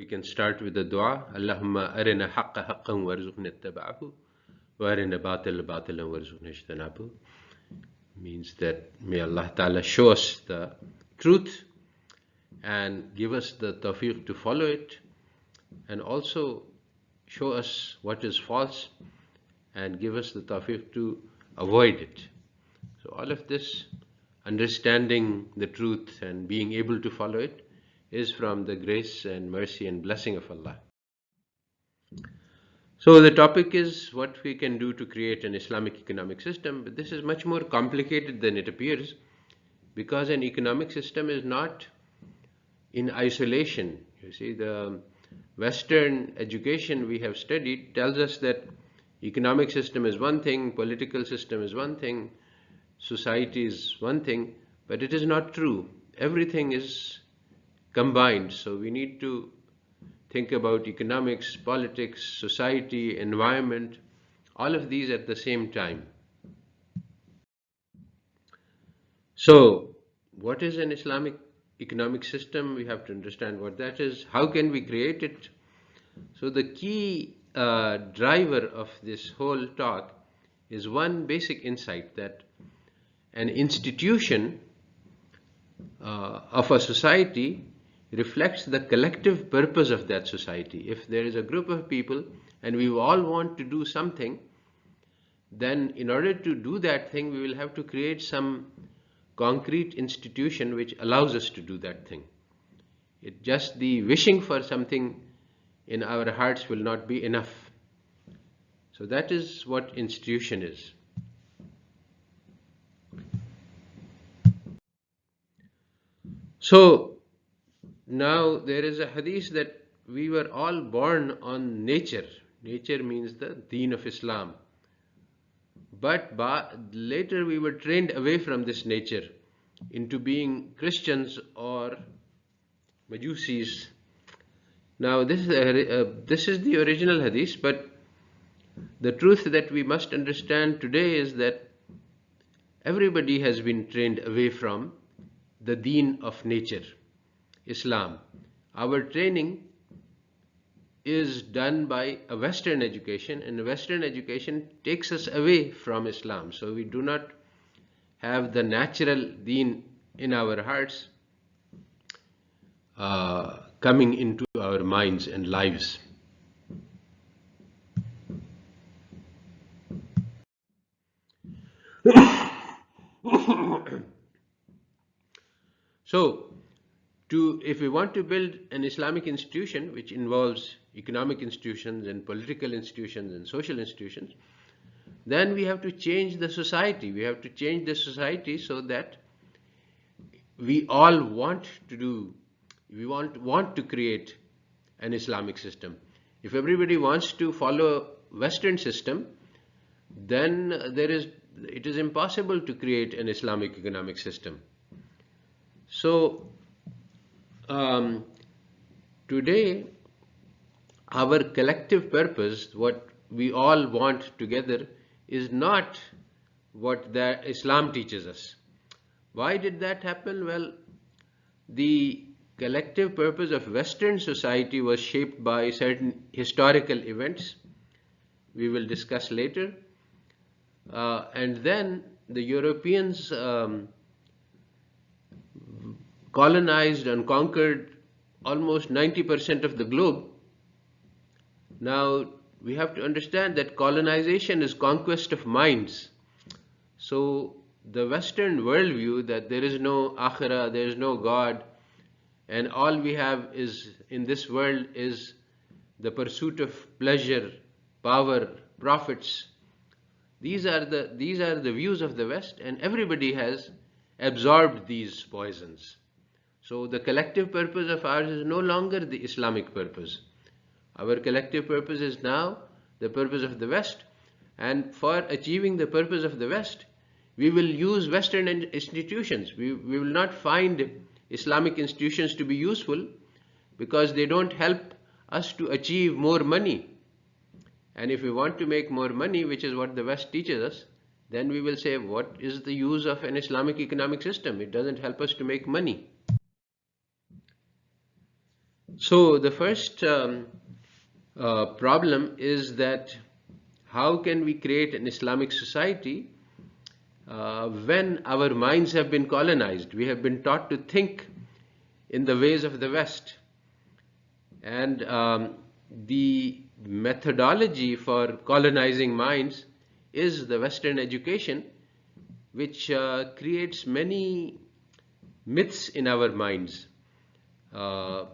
we can start with the dua. Allahumma arina haqqa haqqan warzuqna ittaba'ahu wa arina batila batilan warzuqna ijtinabahu. Means that may Allah Ta'ala show us the truth and give us the tawfiq to follow it, and also show us what is false and give us the tawfiq to avoid it. So all of this, understanding the truth and being able to follow it, is from the grace and mercy and blessing of Allah. So the topic is what we can do to create an Islamic economic system, but this is much more complicated than it appears, because an economic system is not in isolation. You see, the Western education we have studied tells us that economic system is one thing, political system is one thing, society is one thing, but it is not true. Everything is combined. So we need to think about economics, politics, society, environment, all of these at the same time. So what is an Islamic economic system? We have to understand what that is. How can we create it? So the key driver of this whole talk is one basic insight, that an institution of a society reflects the collective purpose of that society. If there is a group of people and we all want to do something, then in order to do that thing, we will have to create some concrete institution which allows us to do that thing. Just the wishing for something in our hearts will not be enough. So that is what institution is. So now there is a hadith that we were all born on nature. Nature means the deen of Islam. But later we were trained away from this nature into being Christians or Majusis. Now this is the original hadith, but the truth that we must understand today is that everybody has been trained away from the deen of nature, Islam. Our training is done by a Western education, and Western education takes us away from Islam. So we do not have the natural deen in our hearts coming into our minds and lives. So if we want to build an Islamic institution which involves economic institutions and political institutions and social institutions, then we have to change the society. We have to change the society so that we all want to create an Islamic system. If everybody wants to follow Western system, then it is impossible to create an Islamic economic system. So today, our collective purpose, what we all want together, is not what the Islam teaches us. Why did that happen? Well, the collective purpose of Western society was shaped by certain historical events we will discuss later, and then the Europeans colonized and conquered almost 90% of the globe. Now we have to understand that colonization is conquest of minds. So the Western worldview that there is no akhirah, there is no God, and all we have is in this world is the pursuit of pleasure, power, profits. These are the views of the West, and everybody has absorbed these poisons. So the collective purpose of ours is no longer the Islamic purpose. Our collective purpose is now the purpose of the West, and for achieving the purpose of the West, we will use Western institutions. We will not find Islamic institutions to be useful because they don't help us to achieve more money. And if we want to make more money, which is what the West teaches us, then we will say, what is the use of an Islamic economic system? It doesn't help us to make money. So the first problem is that how can we create an Islamic society when our minds have been colonized? We have been taught to think in the ways of the West. And the methodology for colonizing minds is the Western education, which creates many myths in our minds. Uh,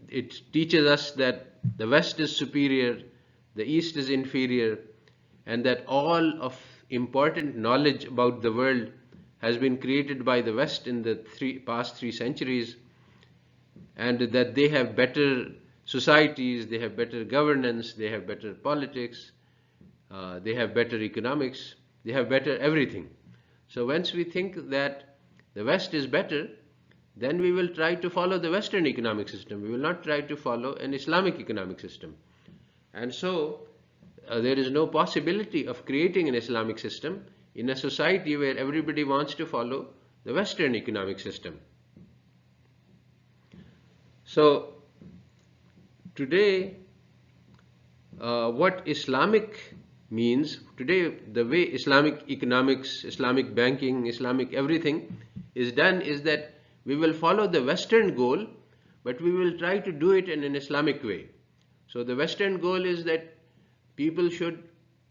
it teaches us that the West is superior, the East is inferior, and that all of important knowledge about the world has been created by the West in the past 3 centuries, and that they have better societies, they have better governance, they have better politics, they have better economics, they have better everything. So once we think that the West is better, then we will try to follow the Western economic system. We will not try to follow an Islamic economic system. And so there is no possibility of creating an Islamic system in a society where everybody wants to follow the Western economic system. So today, what Islamic means, today the way Islamic economics, Islamic banking, Islamic everything is done is that we will follow the Western goal, but we will try to do it in an Islamic way. So the Western goal is that people should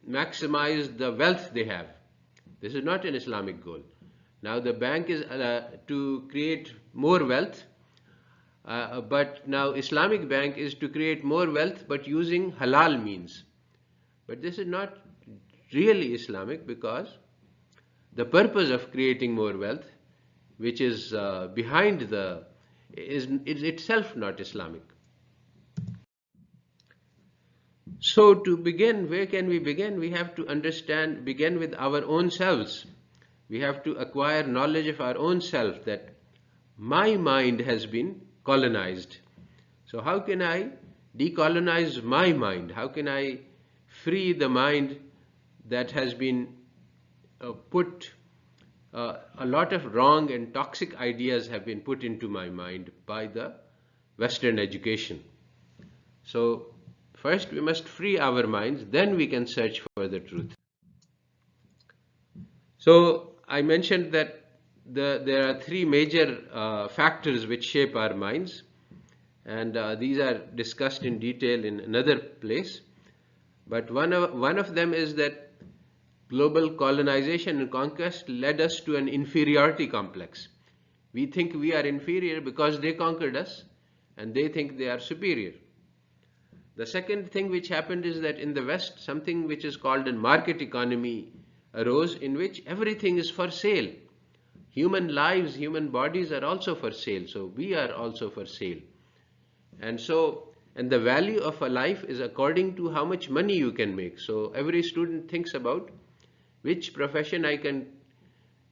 maximize the wealth they have. This is not an Islamic goal. Now the bank is to create more wealth, but now Islamic bank is to create more wealth but using halal means. But this is not really Islamic, because the purpose of creating more wealth, which is behind is itself not Islamic. So to begin, where can we begin? We have to begin with our own selves. We have to acquire knowledge of our own self, that my mind has been colonized. So how can I decolonize my mind? How can I free the mind that has been put, a lot of wrong and toxic ideas have been put into my mind by the Western education. So first we must free our minds, then we can search for the truth. So I mentioned that there are three major factors which shape our minds, and these are discussed in detail in another place. But one of them is that global colonization and conquest led us to an inferiority complex. We think we are inferior because they conquered us, and they think they are superior. The second thing which happened is that in the West, something which is called a market economy arose, in which everything is for sale. Human lives, human bodies are also for sale, so we are also for sale. And the value of a life is according to how much money you can make. So every student thinks about which profession I can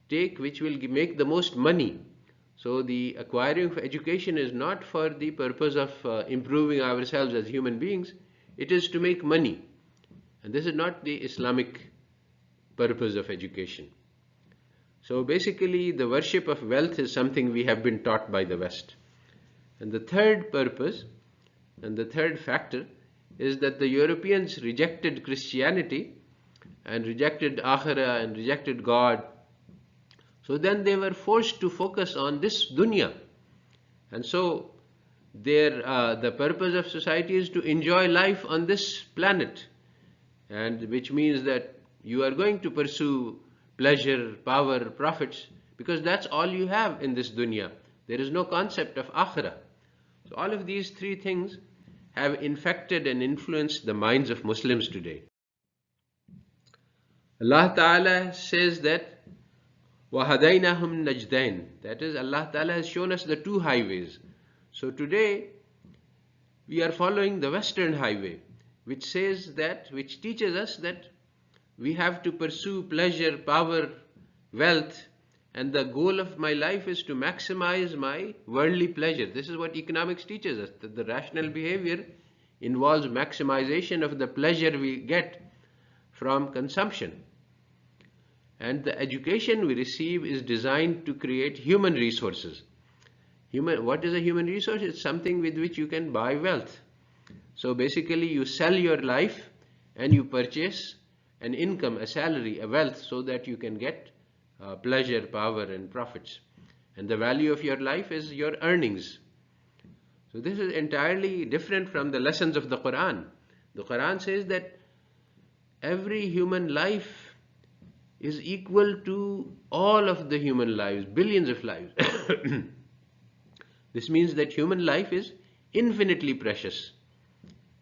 take which will make the most money. So the acquiring of education is not for the purpose of improving ourselves as human beings, it is to make money. And this is not the Islamic purpose of education. So basically the worship of wealth is something we have been taught by the West. And the third purpose and the third factor is that the Europeans rejected Christianity and rejected Akhirah and rejected God. So then they were forced to focus on this dunya. And so the purpose of society is to enjoy life on this planet, and which means that you are going to pursue pleasure, power, profits, because that's all you have in this dunya. There is no concept of akhirah. So all of these three things have infected and influenced the minds of Muslims today. Allah Ta'ala says that وَهَدَيْنَهُمْ نَجْدَيْنِ, that is, Allah Ta'ala has shown us the two highways. So today we are following the Western highway, which teaches us that we have to pursue pleasure, power, wealth, and the goal of my life is to maximize my worldly pleasure. This is what economics teaches us, that the rational behavior involves maximization of the pleasure we get from consumption. And the education we receive is designed to create human resources. What is a human resource? It's something with which you can buy wealth. So basically you sell your life and you purchase an income, a salary, a wealth, so that you can get pleasure, power and profits. And the value of your life is your earnings. So this is entirely different from the lessons of the Quran. The Quran says that every human life is equal to all of the human lives, billions of lives. This means that human life is infinitely precious.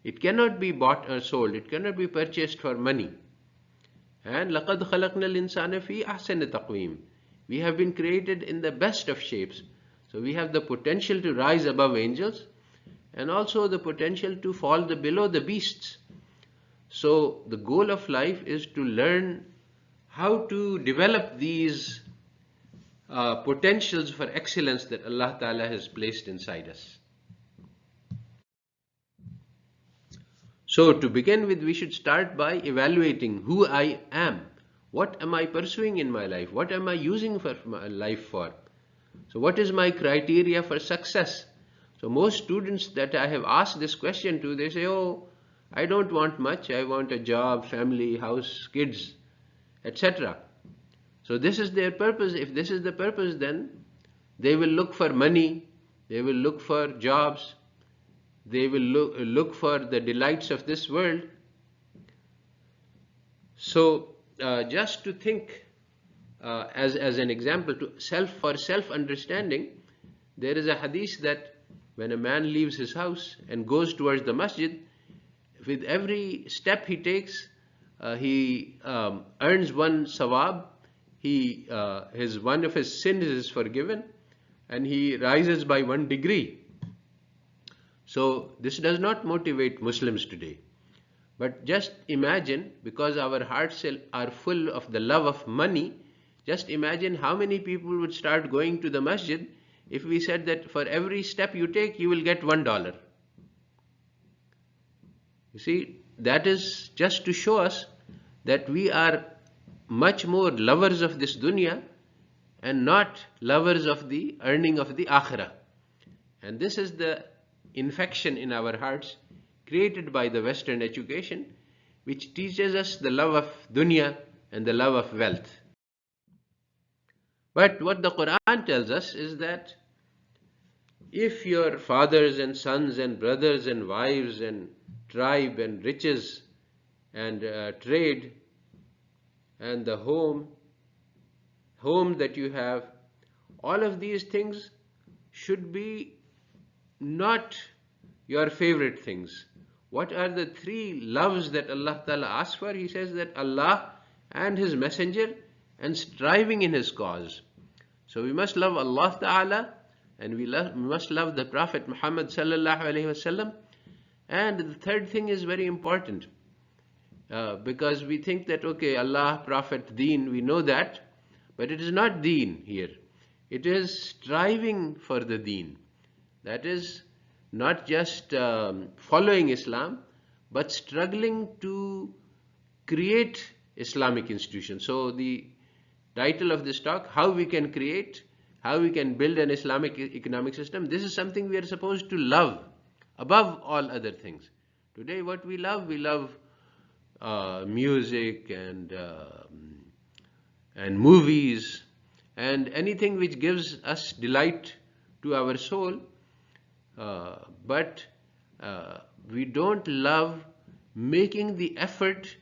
It cannot be bought or sold. It cannot be purchased for money. And لَقَدْ خَلَقْنَا الْإِنسَانَ فِي أَحْسَنِ تَقْوِيمٍ. We have been created in the best of shapes. So we have the potential to rise above angels and also the potential to fall below the beasts. So the goal of life is to learn how to develop these potentials for excellence that Allah Ta'ala has placed inside us. So to begin with, we should start by evaluating who I am. What am I pursuing in my life? What am I using for my life for? So what is my criteria for success? So most students that I have asked this question to, they say, oh, I don't want much. I want a job, family, house, kids, etc. So this is their purpose. If this is the purpose, then they will look for money, they will look for jobs, they will look for the delights of this world. So just to think as an example, for self-understanding, there is a hadith that when a man leaves his house and goes towards the masjid, with every step he takes, he earns one sawab. One of his sins is forgiven, and he rises by 1 degree. So this does not motivate Muslims today. But just imagine, because our hearts are full of the love of money, just imagine how many people would start going to the masjid if we said that for every step you take, you will get $1. You see, that is just to show us that we are much more lovers of this dunya and not lovers of the earning of the akhirah. And this is the infection in our hearts created by the Western education, which teaches us the love of dunya and the love of wealth. But what the Quran tells us is that if your fathers and sons and brothers and wives and tribe and riches and trade and the home that you have, all of these things should be not your favorite things. What are the 3 loves that Allah Ta'ala asks for? He says that Allah and His Messenger and striving in His cause. So we must love Allah Ta'ala and we must love the Prophet Muhammad Sallallahu Alaihi Wasallam. And the third thing is very important because we think that, okay, Allah, Prophet, Deen, we know that, but it is not Deen here. It is striving for the Deen. That is not just following Islam, but struggling to create Islamic institutions. So the title of this talk, how we can build an Islamic economic system. This is something we are supposed to love above all other things. Today what we love music and movies and anything which gives us delight to our soul, but we don't love making the effort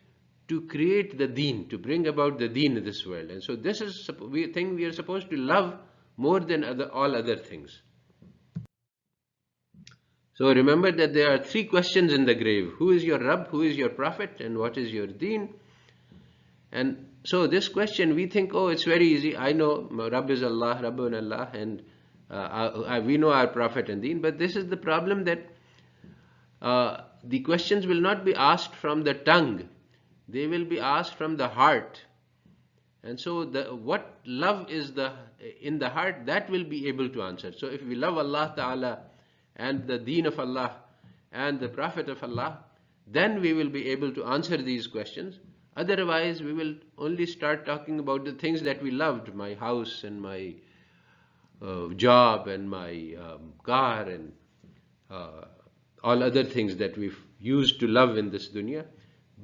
to create the deen, to bring about the deen in this world. And so this is, we think we are supposed to love more than all other things. So remember that there are 3 questions in the grave. Who is your Rabb? Who is your Prophet? And what is your deen? And so this question, we think, oh, it's very easy. I know Rabb is Allah, Rabbun Allah, and we know our Prophet and deen. But this is the problem, that the questions will not be asked from the tongue. They will be asked from the heart. And so what love is in the heart, that will be able to answer. So if we love Allah Ta'ala and the deen of Allah and the Prophet of Allah, then we will be able to answer these questions. Otherwise, we will only start talking about the things that we loved, my house and my job and my car and uh, all other things that we've used to love in this dunya,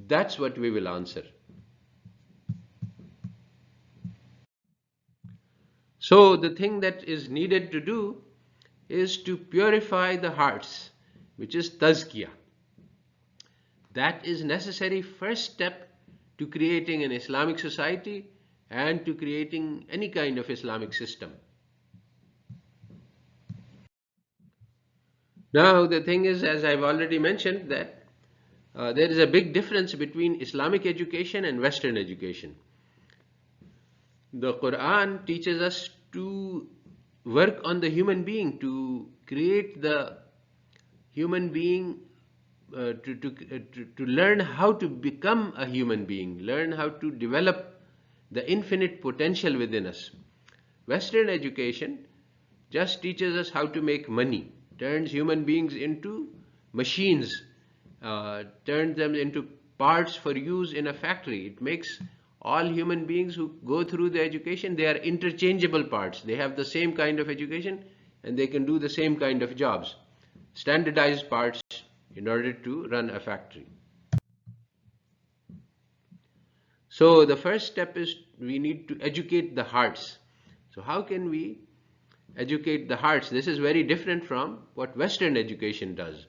that's what we will answer. So the thing that is needed to do is to purify the hearts, which is tazkiyah. That is necessary first step to creating an Islamic society and to creating any kind of Islamic system. Now the thing is, as I've already mentioned, that there is a big difference between Islamic education and Western education. The Quran teaches us to work on the human being, to create the human being, to learn how to become a human being, learn how to develop the infinite potential within us. Western education just teaches us how to make money, turns human beings into machines, turns them into parts for use in a factory. It makes all human beings who go through the education, they are interchangeable parts. They have the same kind of education and they can do the same kind of jobs. Standardized parts in order to run a factory. So the first step is we need to educate the hearts. So how can we educate the hearts? This is very different from what Western education does.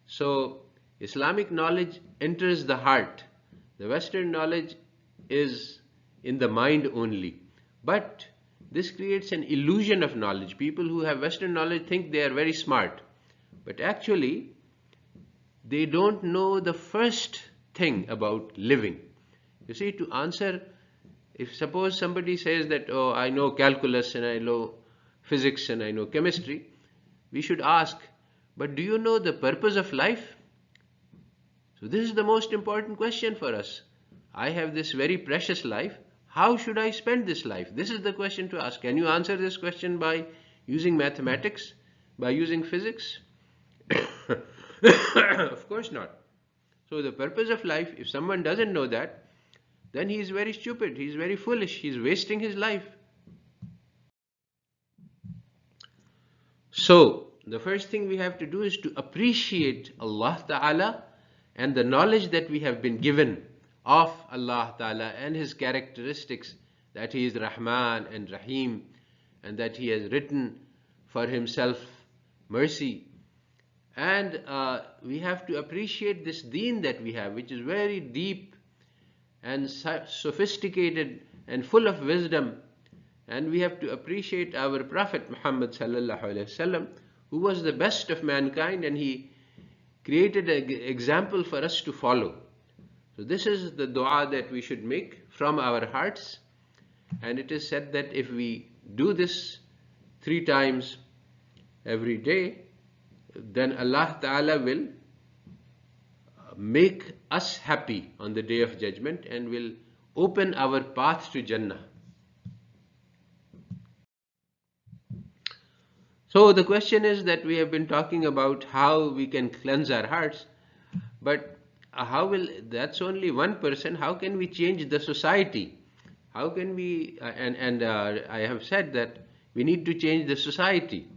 So Islamic knowledge enters the heart. The Western knowledge is in the mind only. But this creates an illusion of knowledge. People who have Western knowledge think they are very smart. But actually, they don't know the first thing about living. You see, to answer, if suppose somebody says that, oh, I know calculus and I know physics and I know chemistry, we should ask, but do you know the purpose of life? So this is the most important question for us. I have this very precious life. How should I spend this life? This is the question to ask. Can you answer this question by using mathematics? By using physics? Of course not. So the purpose of life, if someone doesn't know that, then he is very stupid, he is very foolish, he is wasting his life. So the first thing we have to do is to appreciate Allah Ta'ala and the knowledge that we have been given of Allah Ta'ala and His characteristics, that He is Rahman and Rahim, and that He has written for Himself mercy. And we have to appreciate this deen that we have, which is very deep and sophisticated and full of wisdom. And we have to appreciate our Prophet Muhammad sallallahu alaihi wasallam, who was the best of mankind, and he created an example for us to follow. So this is the dua that we should make from our hearts, and it is said that if we do this 3 times every day, then Allah Ta'ala will make us happy on the Day of Judgment and will open our path to Jannah. So the question is that we have been talking about how we can cleanse our hearts, but that's only one person. How can we change the society? How can we, I have said that we need to change the society.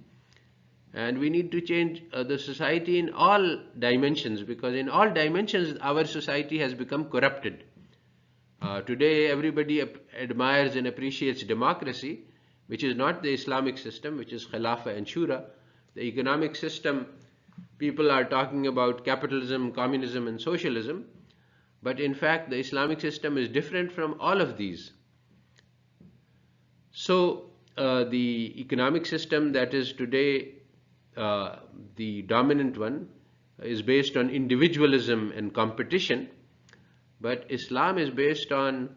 And we need to change the society in all dimensions, because in all dimensions our society has become corrupted. Today everybody admires and appreciates democracy, which is not the Islamic system, which is Khilafah and Shura. The economic system, people are talking about capitalism, communism and socialism, but in fact the Islamic system is different from all of these. So the economic system that is today the dominant one is based on individualism and competition, but Islam is based on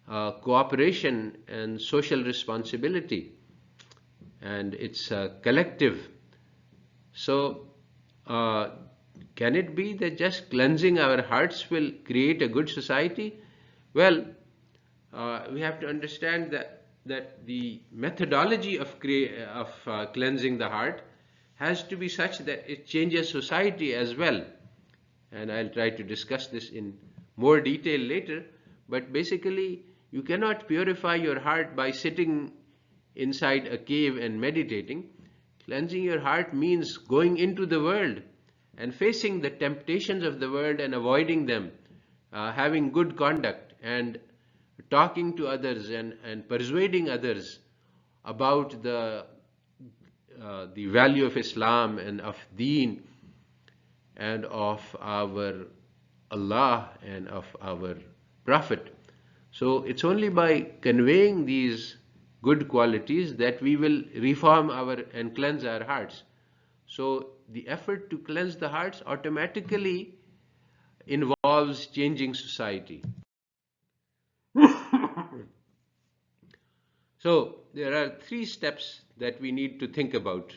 cooperation and social responsibility, and it's collective. So can it be that just cleansing our hearts will create a good society? Well, we have to understand that the methodology of cleansing the heart has to be such that it changes society as well. And I'll try to discuss this in more detail later. But basically, you cannot purify your heart by sitting inside a cave and meditating. Cleansing your heart means going into the world and facing the temptations of the world and avoiding them, having good conduct and talking to others and persuading others about the value of Islam and of Deen and of our Allah and of our Prophet. So it's only by conveying these good qualities that we will reform and cleanse our hearts. So the effort to cleanse the hearts automatically involves changing society. So there are 3 steps that we need to think about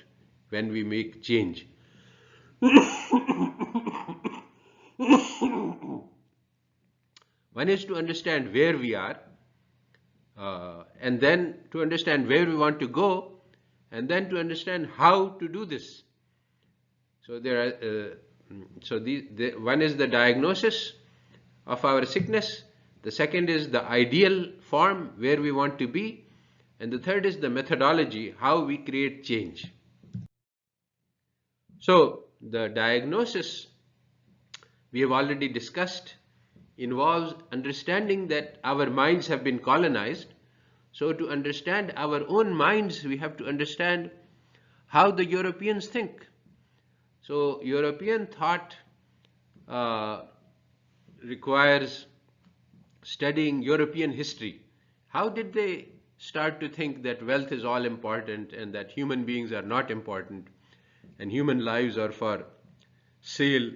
when we make change. One is to understand where we are, and then to understand where we want to go, and then to understand how to do this. So one is the diagnosis of our sickness, the second is the ideal form where we want to be, and the third is the methodology, how we create change. So the diagnosis we have already discussed involves understanding that our minds have been colonized. So to understand our own minds, we have to understand how the Europeans think. So European thought requires studying European history. How did they start to think that wealth is all important and that human beings are not important and human lives are for sale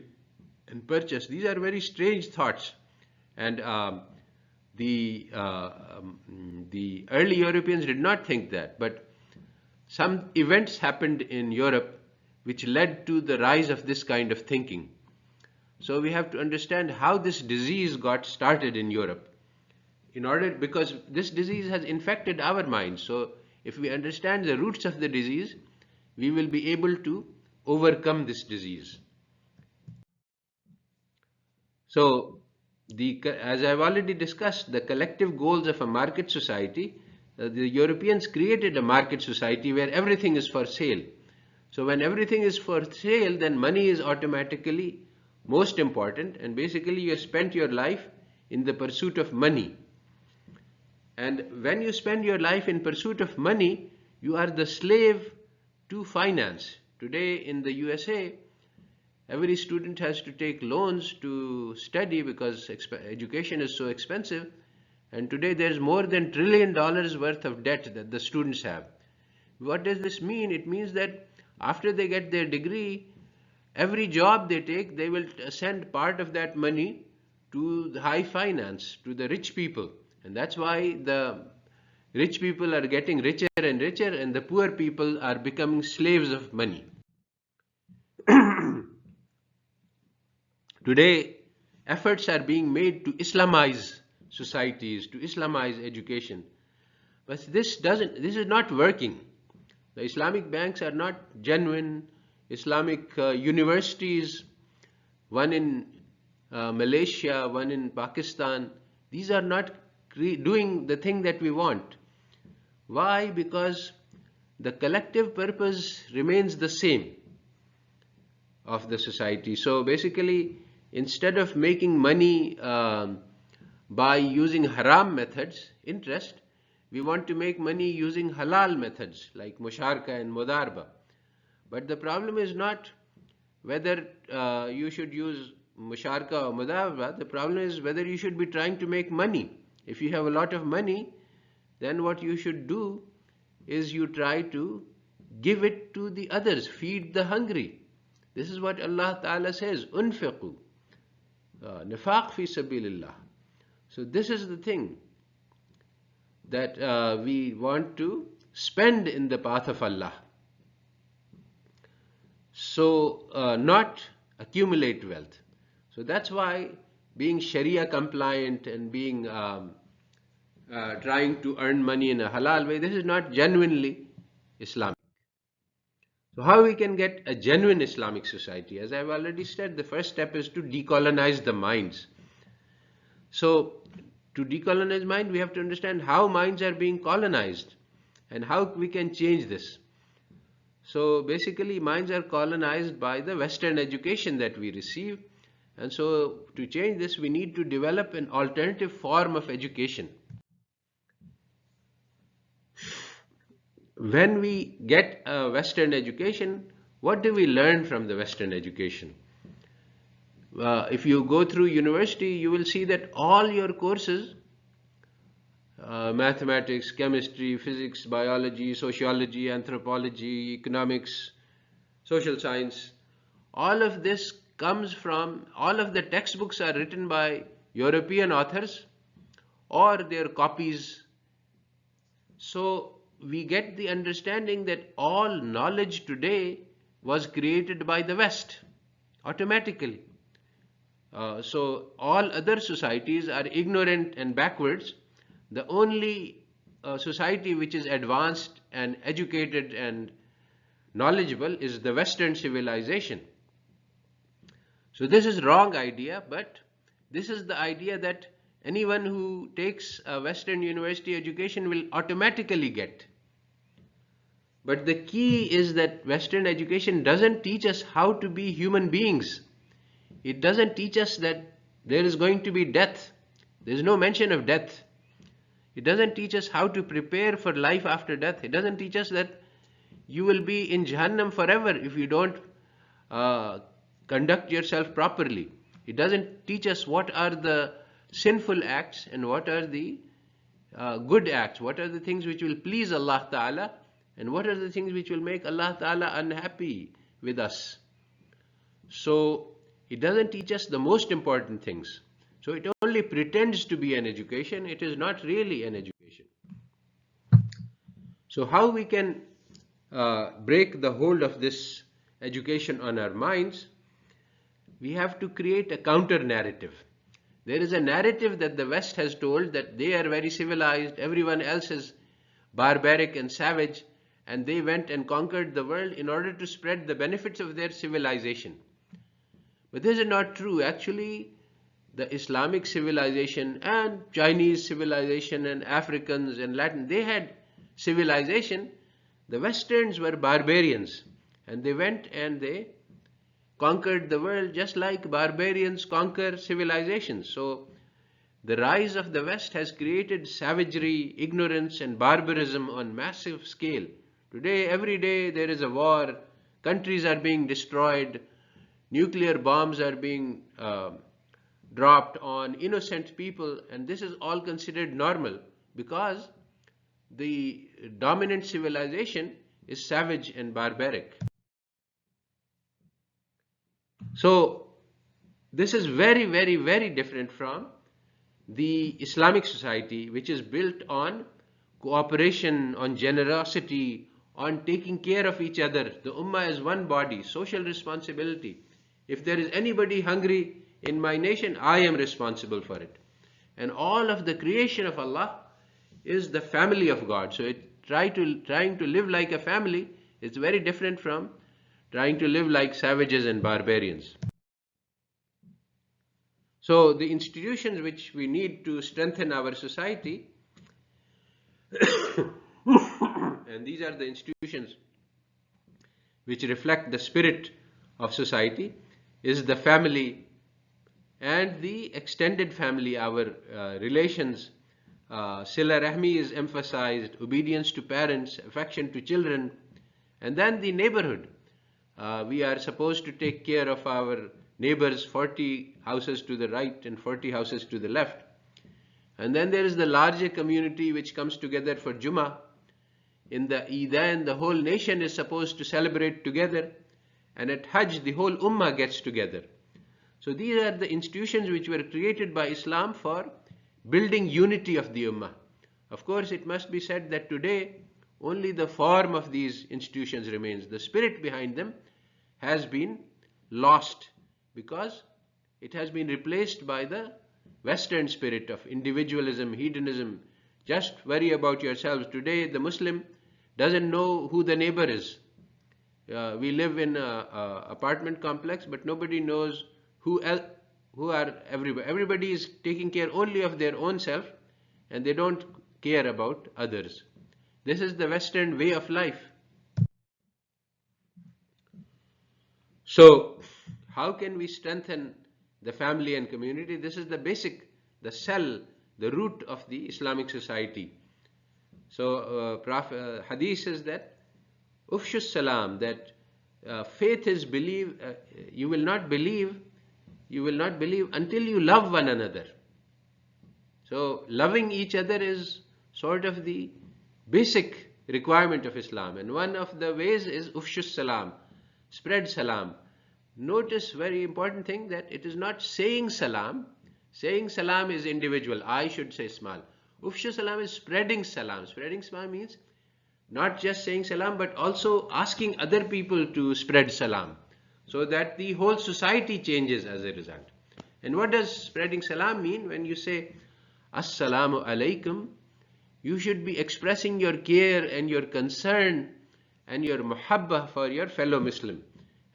and purchase? These are very strange thoughts. And the early Europeans did not think that, but some events happened in Europe which led to the rise of this kind of thinking. So we have to understand how this disease got started in Europe, because this disease has infected our minds. So if we understand the roots of the disease, we will be able to overcome this disease. So as I've already discussed, the collective goals of a market society, the Europeans created a market society where everything is for sale. So when everything is for sale, then money is automatically most important, and basically you spent your life in the pursuit of money. And when you spend your life in pursuit of money, you are the slave to finance. Today in the USA, every student has to take loans to study because education is so expensive. And today there's more than $1 trillion worth of debt that the students have. What does this mean? It means that after they get their degree, every job they take, they will send part of that money to the high finance, to the rich people. And that's why the rich people are getting richer and richer and the poor people are becoming slaves of money. Today, efforts are being made to Islamize societies, to Islamize education. But this is not working. The Islamic banks are not genuine. Islamic universities, one in Malaysia, one in Pakistan, these are not doing the thing that we want. Why? Because the collective purpose remains the same of the society. So basically, instead of making money by using haram methods, interest, we want to make money using halal methods like musharaka and mudarba. But the problem is not whether you should use musharaka or mudarba. The problem is whether you should be trying to make money. If you have a lot of money, then what you should do is you try to give it to the others, feed the hungry. This is what Allah Ta'ala says, unfiqu, nifaq fi sabilillah. So this is the thing that we want to spend in the path of Allah. So not accumulate wealth. So that's why being Sharia compliant and being trying to earn money in a halal way, this is not genuinely Islamic. So how we can get a genuine Islamic society? As I've already said, the first step is to decolonize the minds. So to decolonize mind, we have to understand how minds are being colonized. and how we can change this. So basically, minds are colonized by the Western education that we receive, and so to change this, we need to develop an alternative form of education. When we get a Western education, what do we learn from the Western education? If you go through university, you will see that all your courses, mathematics, chemistry, physics, biology, sociology, anthropology, economics, social science, all of this comes from, all of the textbooks are written by European authors or their copies. So we get the understanding that all knowledge today was created by the West automatically. So all other societies are ignorant and backwards. The only society which is advanced and educated and knowledgeable is the Western civilization. So this is wrong idea, but this is the idea that anyone who takes a Western university education will automatically get. But the key is that Western education doesn't teach us how to be human beings. It doesn't teach us that there is going to be death. There is no mention of death. It doesn't teach us how to prepare for life after death. It doesn't teach us that you will be in Jahannam forever if you don't conduct yourself properly. It doesn't teach us what are the sinful acts and what are the good acts, what are the things which will please Allah Ta'ala and what are the things which will make Allah Ta'ala unhappy with us. So it doesn't teach us the most important things. So it only pretends to be an education. It is not really an education. So how we can break the hold of this education on our minds? We have to create a counter narrative. There is a narrative that the West has told that they are very civilized, everyone else is barbaric and savage, and they went and conquered the world in order to spread the benefits of their civilization. But this is not true. Actually, the Islamic civilization and Chinese civilization and Africans and Latin, they had civilization. The Westerns were barbarians, and they went and they conquered the world just like barbarians conquer civilizations. So the rise of the West has created savagery, ignorance and barbarism on massive scale. Today, every day there is a war, countries are being destroyed, nuclear bombs are being dropped on innocent people, and this is all considered normal because the dominant civilization is savage and barbaric. So this is very, very, very different from the Islamic society, which is built on cooperation, on generosity, on taking care of each other. The Ummah is one body, social responsibility. If there is anybody hungry in my nation, I am responsible for it. And all of the creation of Allah is the family of God. So trying to live like a family is very different from trying to live like savages and barbarians. So the institutions which we need to strengthen our society, and these are the institutions which reflect the spirit of society, is the family and the extended family, our relations. Sila Rahmi is emphasized, obedience to parents, affection to children, and then the neighborhood. We are supposed to take care of our neighbors 40 houses to the right and 40 houses to the left. And then there is the larger community which comes together for Jummah. In the Eidain, the whole nation is supposed to celebrate together, and at Hajj, the whole Ummah gets together. So these are the institutions which were created by Islam for building unity of the Ummah. Of course, it must be said that today only the form of these institutions remains. The spirit behind them has been lost because it has been replaced by the Western spirit of individualism, hedonism. Just worry about yourselves. Today, the Muslim doesn't know who the neighbor is. We live in an apartment complex, but nobody knows who are everybody. Everybody is taking care only of their own self, and they don't care about others. This is the Western way of life. So, how can we strengthen the family and community? This is the basic, the cell, the root of the Islamic society. So, Hadith says that Ufshus Salam, that faith is believe. You will not believe. You will not believe until you love one another. So, loving each other is sort of the basic requirement of Islam, and one of the ways is Ufshus Salam, spread salam. Notice very important thing that it is not saying salam. Saying salam is individual. I should say small. Ufshus Salam is spreading salam. Spreading salam means not just saying salam, but also asking other people to spread salam, so that the whole society changes as a result. And what does spreading salam mean? When you say Assalamu alaikum, you should be expressing your care and your concern and your muhabbah for your fellow Muslim.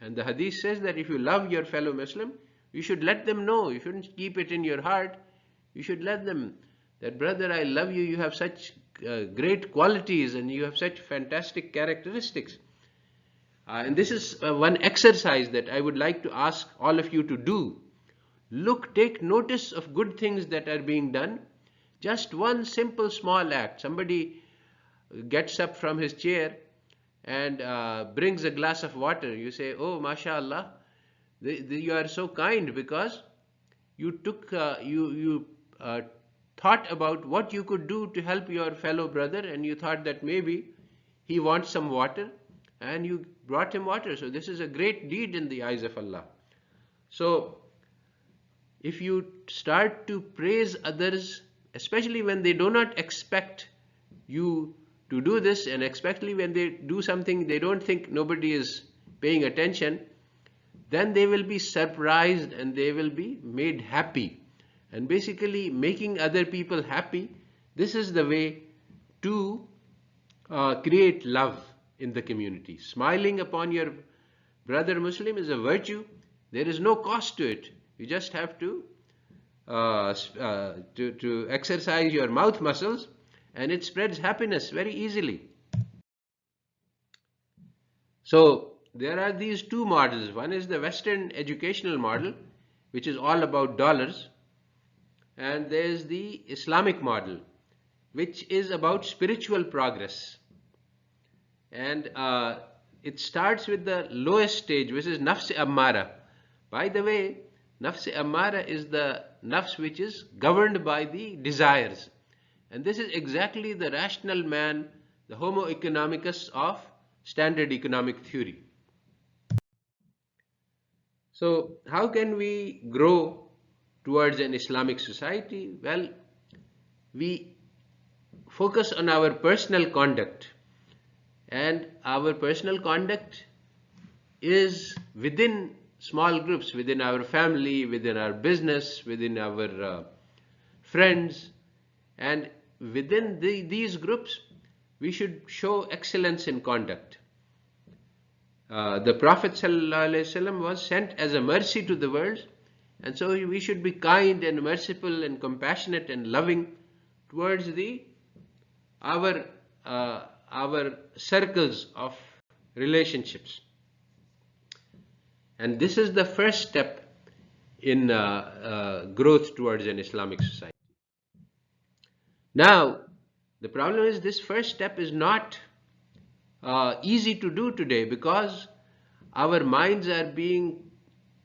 And the hadith says that if you love your fellow Muslim, you should let them know. You shouldn't keep it in your heart. You should let them that, brother, I love you. You have such great qualities and you have such fantastic characteristics. And this is one exercise that I would like to ask all of you to do. Look, take notice of good things that are being done. Just one simple small act. Somebody gets up from his chair and brings a glass of water. You say, oh, mashallah, you are so kind because you took, you thought about what you could do to help your fellow brother, and you thought that maybe he wants some water and you brought him water. So this is a great deed in the eyes of Allah. So if you start to praise others, especially when they do not expect you to do this, and especially when they do something they don't think nobody is paying attention, then they will be surprised and they will be made happy. And basically making other people happy, this is the way to create love in the community. Smiling upon your brother Muslim is a virtue. There is no cost to it. You just have to exercise your mouth muscles, and it spreads happiness very easily. So there are these two models. One is the Western educational model, which is all about dollars, and there is the Islamic model, which is about spiritual progress. And it starts with the lowest stage, which is nafs ammara. By the way, nafs ammara is the nafs which is governed by the desires. And this is exactly the rational man, the homo economicus of standard economic theory. So how can we grow towards an Islamic society? Well, we focus on our personal conduct. And our personal conduct is within small groups, within our family, within our business, within our friends. And within these groups, we should show excellence in conduct. The Prophet ﷺ was sent as a mercy to the world, and so we should be kind and merciful and compassionate and loving towards our circles of relationships. And this is the first step in growth towards an Islamic society. Now, the problem is this first step is not easy to do today, because our minds are being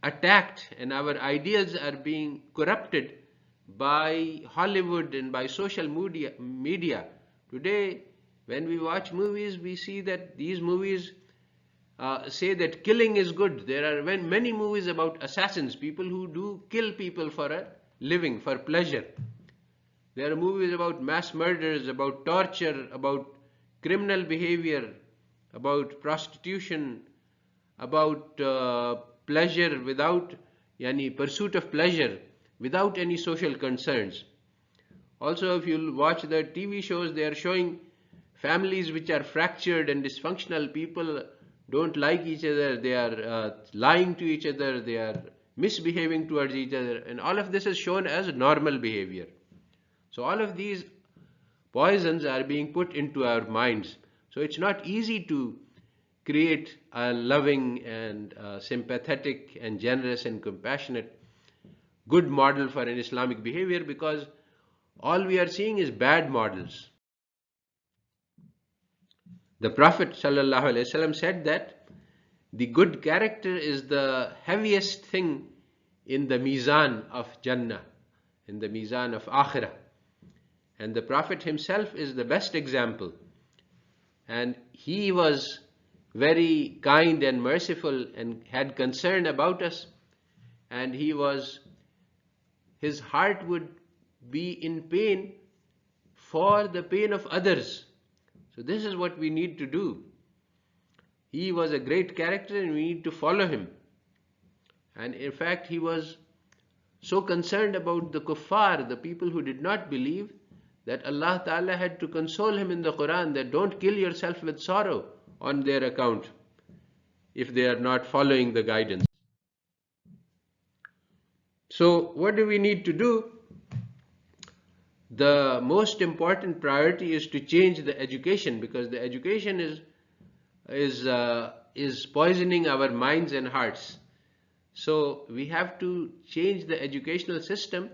attacked and our ideals are being corrupted by Hollywood and by social media. Today, when we watch movies, we see that these movies say that killing is good. There are many movies about assassins, people who do kill people for a living, for pleasure. There are movies about mass murders, about torture, about criminal behavior, about prostitution, about pleasure without pursuit of pleasure without any social concerns. Also, if you watch the TV shows, they are showing families which are fractured and dysfunctional. People don't like each other, they are lying to each other, they are misbehaving towards each other, and all of this is shown as normal behavior. So all of these poisons are being put into our minds. So it's not easy to create a loving and sympathetic and generous and compassionate good model for an Islamic behavior, because all we are seeing is bad models. The Prophet ﷺ said that the good character is the heaviest thing in the mizan of Jannah, in the mizan of Akhirah. And the Prophet himself is the best example. And he was very kind and merciful and had concern about us. And his heart would be in pain for the pain of others. So this is what we need to do. He was a great character and we need to follow him. And in fact, he was so concerned about the kuffar, the people who did not believe, that Allah Ta'ala had to console him in the Quran that don't kill yourself with sorrow on their account if they are not following the guidance. So what do we need to do? The most important priority is to change the education, because the education is poisoning our minds and hearts. So we have to change the educational system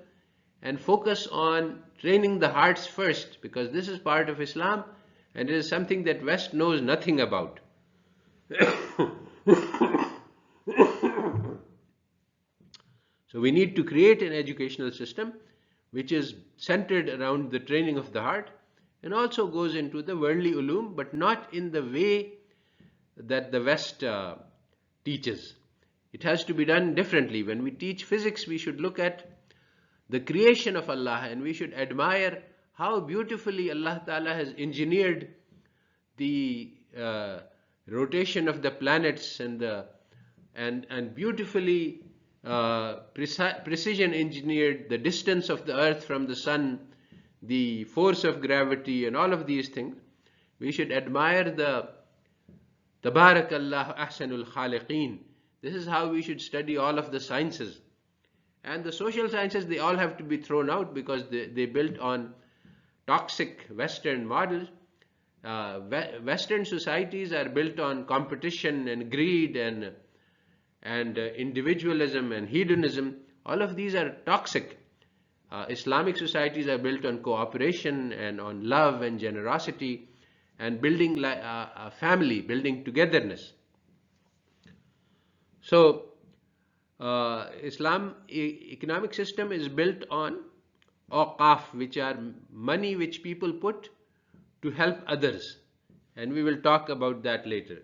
and focus on training the hearts first, because this is part of Islam and it is something that West knows nothing about. So we need to create an educational system which is centered around the training of the heart and also goes into the worldly ulum, but not in the way that the West teaches. It has to be done differently. When we teach physics, we should look at the creation of Allah and we should admire how beautifully Allah Ta'ala has engineered the rotation of the planets and beautifully precision engineered the distance of the earth from the sun, the force of gravity, and all of these things. We should admire the Tabarakallahu ahsanul khaliqeen. This is how we should study all of the sciences. And the social sciences, they all have to be thrown out because they built on toxic Western models. Western societies are built on competition and greed and individualism and hedonism. All of these are toxic. Islamic societies are built on cooperation and on love and generosity and building a family, building togetherness. So Islam economic system is built on awqaf, which are money which people put to help others, and we will talk about that later.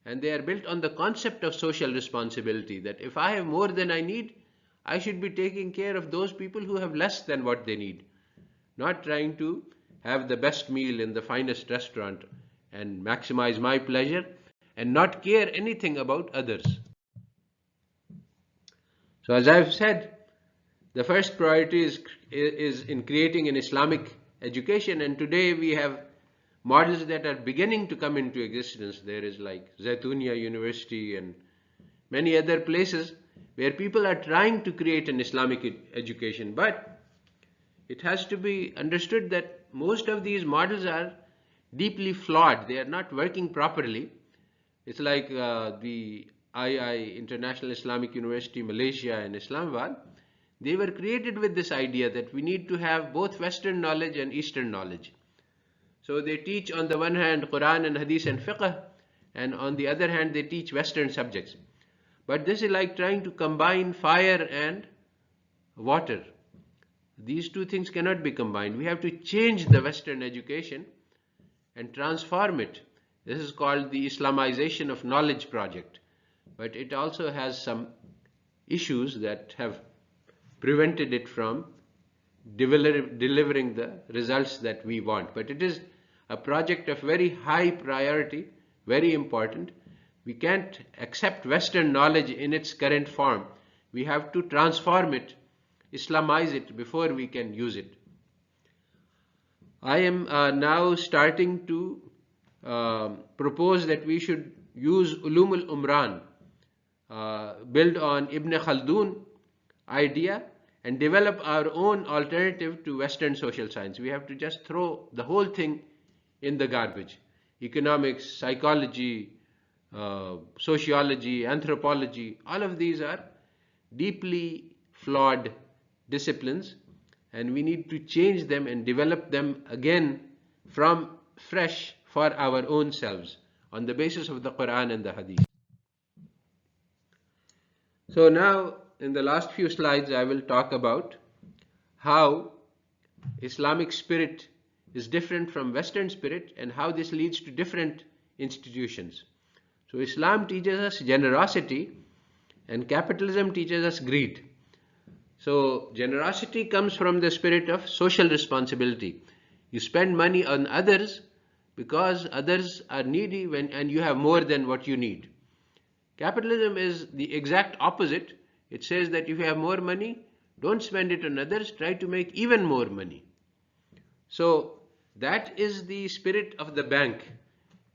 And they are built on the concept of social responsibility, that if I have more than I need, I should be taking care of those people who have less than what they need, not trying to have the best meal in the finest restaurant and maximize my pleasure and not care anything about others. So as I've said, the first priority is in creating an Islamic education, and today we have models that are beginning to come into existence. There is like Zaytunia University and many other places where people are trying to create an Islamic education, but it has to be understood that most of these models are deeply flawed. They are not working properly. It's like the II, International Islamic University, Malaysia and Islamabad. They were created with this idea that we need to have both Western knowledge and Eastern knowledge. So they teach on the one hand Quran and Hadith and Fiqh, and on the other hand they teach Western subjects. But this is like trying to combine fire and water. These two things cannot be combined. We have to change the Western education and transform it. This is called the Islamization of Knowledge project. But it also has some issues that have prevented it from delivering the results that we want. But it is a project of very high priority, very important. We can't accept Western knowledge in its current form. We have to transform it, Islamize it before we can use it. I am now starting to propose that we should use Ulum al-Umran, build on Ibn Khaldun idea and develop our own alternative to Western social science. We have to just throw the whole thing in the garbage. Economics, psychology, sociology, anthropology, all of these are deeply flawed disciplines, and we need to change them and develop them again from fresh for our own selves on the basis of the Quran and the Hadith. So now, in the last few slides, I will talk about how Islamic spirit is different from Western spirit and how this leads to different institutions. So Islam teaches us generosity and capitalism teaches us greed. So generosity comes from the spirit of social responsibility. You spend money on others because others are needy and you have more than what you need. Capitalism is the exact opposite. It says that if you have more money, don't spend it on others, try to make even more money. So that is the spirit of the bank.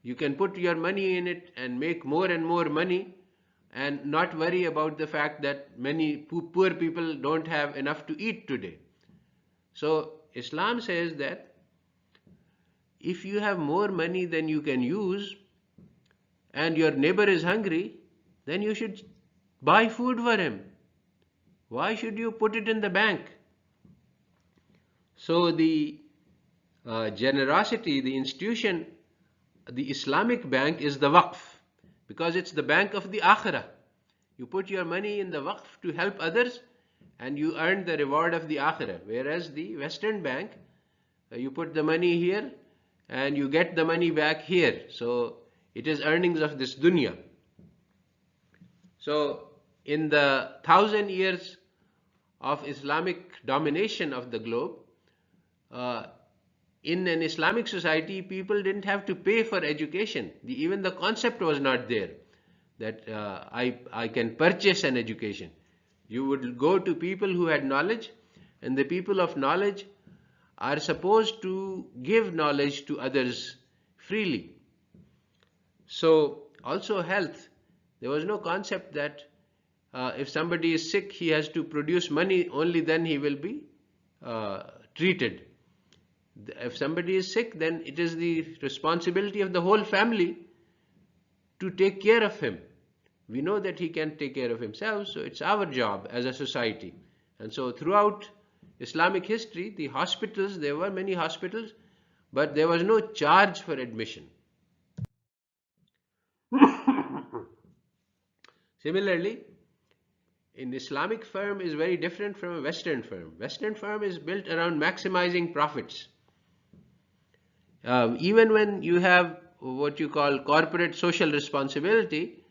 You can put your money in it and make more and more money and not worry about the fact that many poor people don't have enough to eat today. So Islam says that if you have more money than you can use and your neighbor is hungry, then you should buy food for him. Why should you put it in the bank? So the generosity, the institution, the Islamic bank is the waqf, because it's the bank of the akhirah. You put your money in the waqf to help others and you earn the reward of the akhirah. Whereas the Western bank, you put the money here and you get the money back here. So it is earnings of this dunya. So in the 1,000 years of Islamic domination of the globe, in an Islamic society, people didn't have to pay for education. Even the concept was not there that I can purchase an education. You would go to people who had knowledge, and the people of knowledge are supposed to give knowledge to others freely. So also health. There was no concept that if somebody is sick, he has to produce money, only then he will be treated. If somebody is sick, then it is the responsibility of the whole family to take care of him. We know that he can take care of himself, so it's our job as a society. And so throughout Islamic history, the hospitals, there were many hospitals, but there was no charge for admission. Similarly, an Islamic firm is very different from a Western firm. Western firm is built around maximizing profits. Even when you have what you call corporate social responsibility,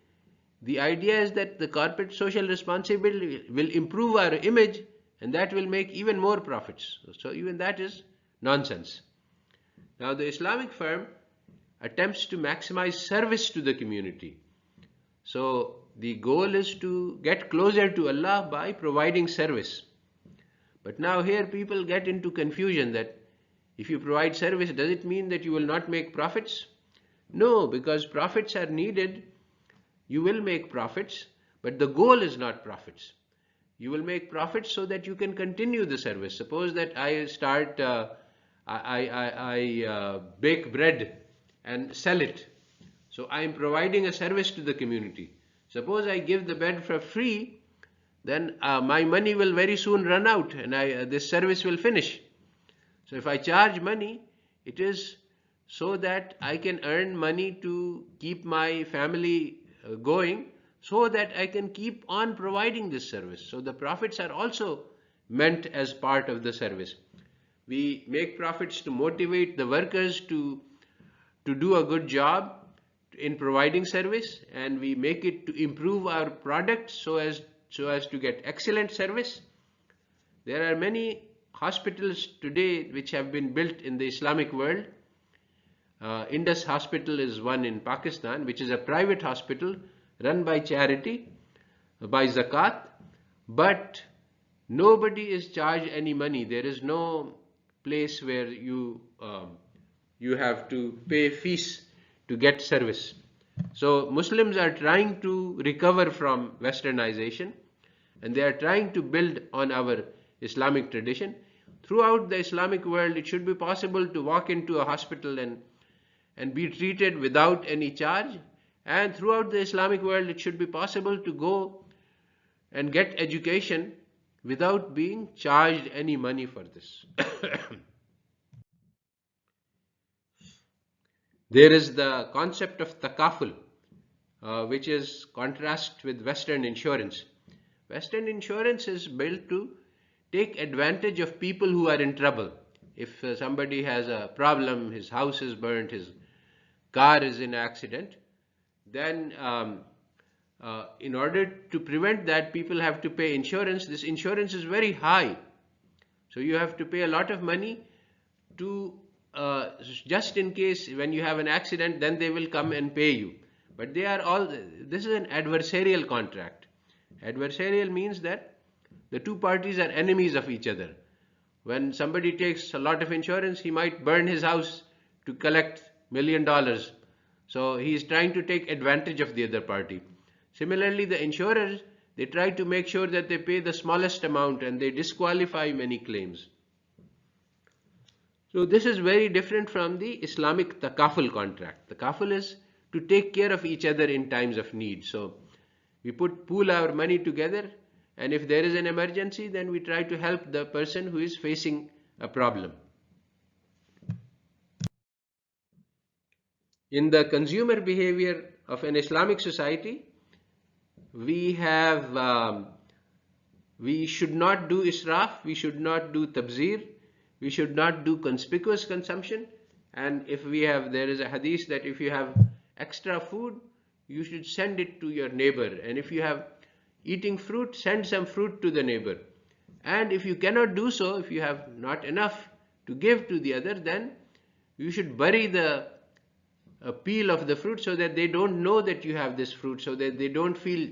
the idea is that the corporate social responsibility will improve our image and that will make even more profits. So even that is nonsense. Now the Islamic firm attempts to maximize service to the community. So the goal is to get closer to Allah by providing service. But now here people get into confusion that if you provide service, does it mean that you will not make profits? No, because profits are needed. You will make profits, but the goal is not profits. You will make profits so that you can continue the service. Suppose that I start, I bake bread and sell it. So I am providing a service to the community. Suppose I give the bread for free, then my money will very soon run out and this service will finish. So if I charge money, it is so that I can earn money to keep my family going, so that I can keep on providing this service. So the profits are also meant as part of the service. We make profits to motivate the workers to do a good job in providing service, and we make it to improve our product so as to get excellent service. There are many hospitals today which have been built in the Islamic world. Indus Hospital is one in Pakistan, which is a private hospital run by charity, by zakat, but nobody is charged any money. There is no place where you have to pay fees to get service. So Muslims are trying to recover from westernization, and they are trying to build on our Islamic tradition. Throughout the Islamic world, it should be possible to walk into a hospital and be treated without any charge. And throughout the Islamic world, it should be possible to go and get education without being charged any money for this. There is the concept of takaful, which is contrast with Western insurance. Western insurance is built to take advantage of people who are in trouble. If somebody has a problem, his house is burnt, his car is in accident, then in order to prevent that, people have to pay insurance. This insurance is very high. So you have to pay a lot of money to just in case when you have an accident, then they will come and pay you. But this is an adversarial contract. Adversarial means that the two parties are enemies of each other. When somebody takes a lot of insurance, he might burn his house to collect $1 million. So he is trying to take advantage of the other party. Similarly, the insurers, they try to make sure that they pay the smallest amount and they disqualify many claims. So this is very different from the Islamic takaful contract. Takaful is to take care of each other in times of need. So we pool our money together, and if there is an emergency, then we try to help the person who is facing a problem. In the consumer behavior of an Islamic society, we should not do israf, we should not do tabzir, we should not do conspicuous consumption. And there is a hadith that if you have extra food, you should send it to your neighbor. And if you have eating fruit, send some fruit to the neighbor. And if you cannot do so, if you have not enough to give to the other, then you should bury the peel of the fruit so that they don't know that you have this fruit, so that they don't feel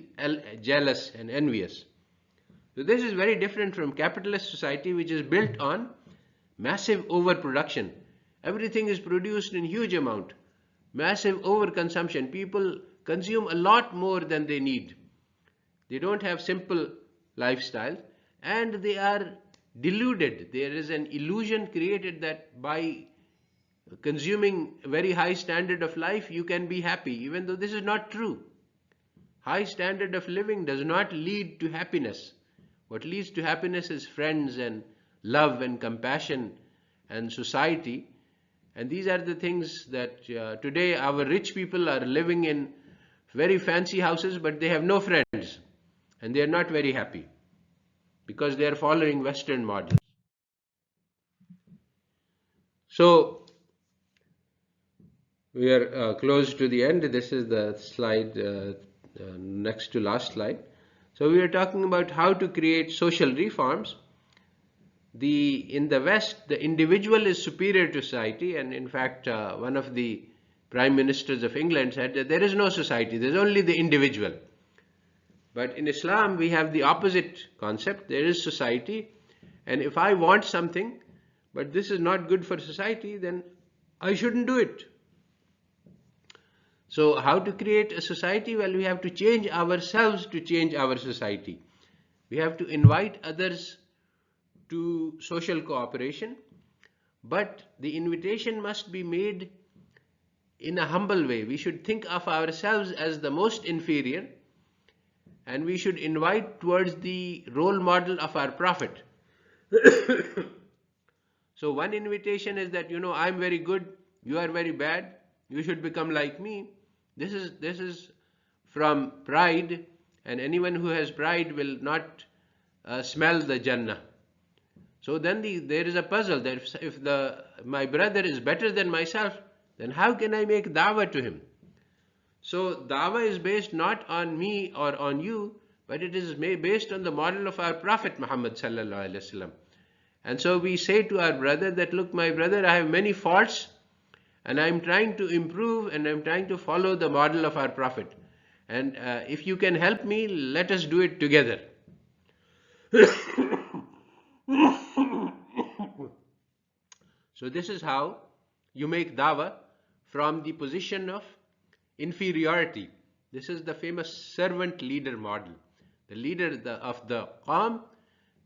jealous and envious. So this is very different from capitalist society, which is built on massive overproduction. Everything is produced in huge amount. Massive overconsumption. People consume a lot more than they need. They don't have simple lifestyles, and they are deluded. There is an illusion created that by consuming a very high standard of life, you can be happy, even though this is not true. High standard of living does not lead to happiness. What leads to happiness is friends and love and compassion and society. And these are the things that today our rich people are living in very fancy houses, but they have no friends and they are not very happy because they are following Western models. So we are close to the end. This is the slide next to last slide. So we are talking about how to create social reforms. In the West, the individual is superior to society, and in fact, one of the prime ministers of England said that there is no society, there is only the individual. But in Islam, we have the opposite concept. There is society, and if I want something, but this is not good for society, then I shouldn't do it. So how to create a society? Well, we have to change ourselves to change our society. We have to invite others to social cooperation, but the invitation must be made in a humble way. We should think of ourselves as the most inferior, and we should invite towards the role model of our Prophet. So one invitation is that, I'm very good, you are very bad, you should become like me. This is from pride, and anyone who has pride will not smell the Jannah. So then there is a puzzle that if my brother is better than myself, then how can I make da'wah to him? So da'wah is based not on me or on you, but it is based on the model of our Prophet Muhammad sallallahu alaihi wasallam. And so we say to our brother that, look, my brother, I have many faults, and I am trying to improve, and I am trying to follow the model of our Prophet. And if you can help me, let us do it together. So this is how you make dawah from the position of inferiority. This is the famous servant leader model. The leader of the Qawm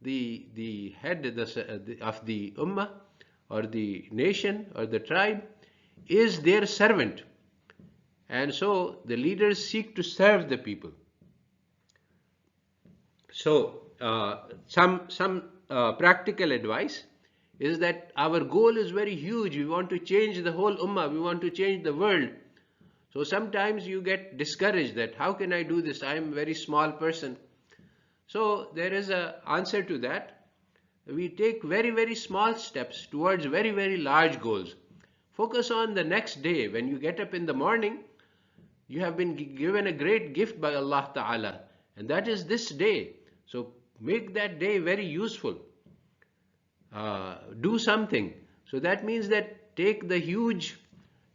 the head of the ummah or the nation or the tribe is their servant. And so the leaders seek to serve the people. So some practical advice is that our goal is very huge. We want to change the whole ummah. We want to change the world. So sometimes you get discouraged that how can I do this? I am a very small person. So there is an answer to that. We take very, very small steps towards very, very large goals. Focus on the next day. When you get up in the morning, you have been given a great gift by Allah Ta'ala, and that is this day. So make that day very useful. Do something. So that means that take the huge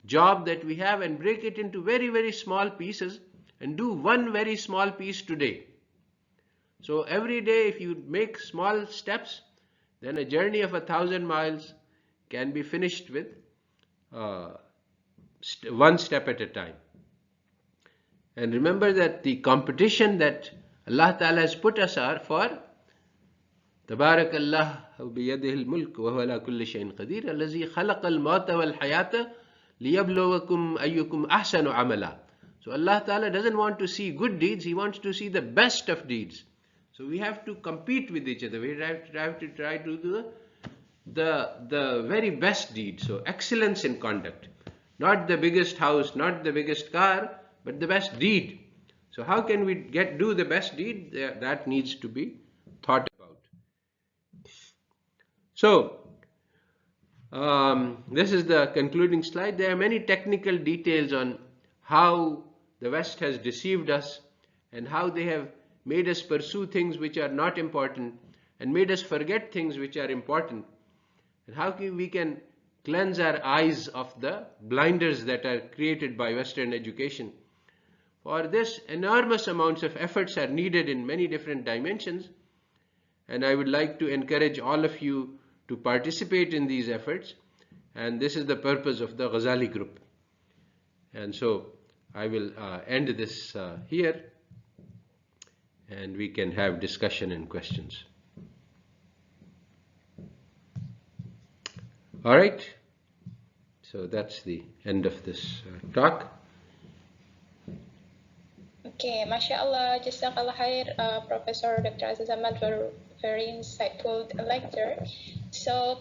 job that we have and break it into very, very small pieces and do one very small piece today. So every day if you make small steps, then a journey of 1,000 miles can be finished with one step at a time. And remember that the competition that Allah Ta'ala has put us are for تبارك الله بيده الملك وهو على كل شيء قدير الذي خلق الموت والحياة ليبلوكم أيكم أحسن عملا. So Allah Ta'ala doesn't want to see good deeds, He wants to see the best of deeds. So we have to compete with each other. We have to try to do the very best deed. So excellence in conduct. Not the biggest house, not the biggest car, but the best deed. So how can we do the best deed? That needs to be thought about. So this is the concluding slide. There are many technical details on how the West has deceived us and how they have made us pursue things which are not important and made us forget things which are important, and how we can cleanse our eyes of the blinders that are created by Western education. For this, enormous amounts of efforts are needed in many different dimensions, and I would like to encourage all of you to participate in these efforts, and this is the purpose of the Ghazali group. And so I will end this here, and we can have discussion and questions. All right, so that's the end of this talk. Okay, MashaAllah, Jazakallah khair, Professor Dr. Aziz Ahmad, for very insightful lecture. So